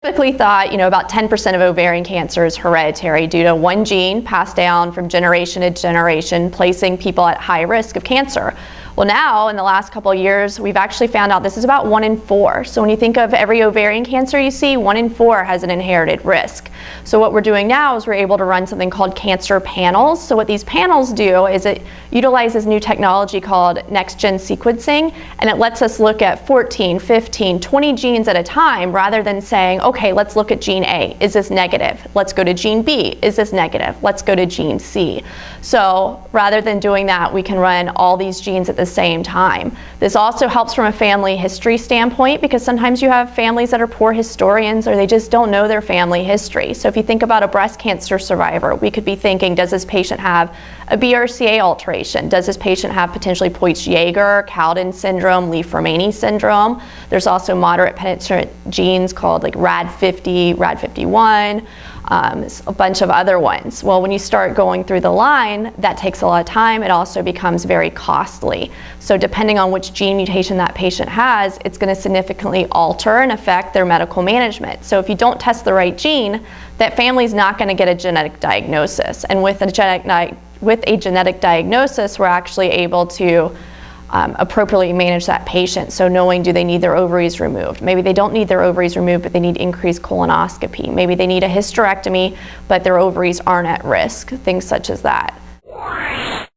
Typically thought, about 10% of ovarian cancer is hereditary due to one gene passed down from generation to generation, placing people at high risk of cancer. Well, now in the last couple of years, we've actually found out this is about 1 in 4. So when you think of every ovarian cancer you see, 1 in 4 has an inherited risk. So what we're doing now is we're able to run something called cancer panels. So what these panels do is it utilizes new technology called next-gen sequencing, and it lets us look at 14, 15, 20 genes at a time rather than saying, okay, let's look at gene A. Is this negative? Let's go to gene B. Is this negative? Let's go to gene C. So rather than doing that, we can run all these genes at the same time. This also helps from a family history standpoint because sometimes you have families that are poor historians or they just don't know their family history. So if you think about a breast cancer survivor, we could be thinking, does this patient have a BRCA alteration? Does this patient have potentially Poitch-Jaeger, Cowden syndrome, Li-Fraumeni syndrome? There's also moderate penetrant genes called like RAD50, RAD51, a bunch of other ones. Well, when you start going through the line, that takes a lot of time. It also becomes very costly. So depending on which gene mutation that patient has, it's going to significantly alter and affect their medical management. So if you don't test the right gene, that family's not going to get a genetic diagnosis. And with a genetic diagnosis, we're actually able to appropriately manage that patient. So knowing, do they need their ovaries removed? Maybe they don't need their ovaries removed, but they need increased colonoscopy. Maybe they need a hysterectomy, but their ovaries aren't at risk, things such as that.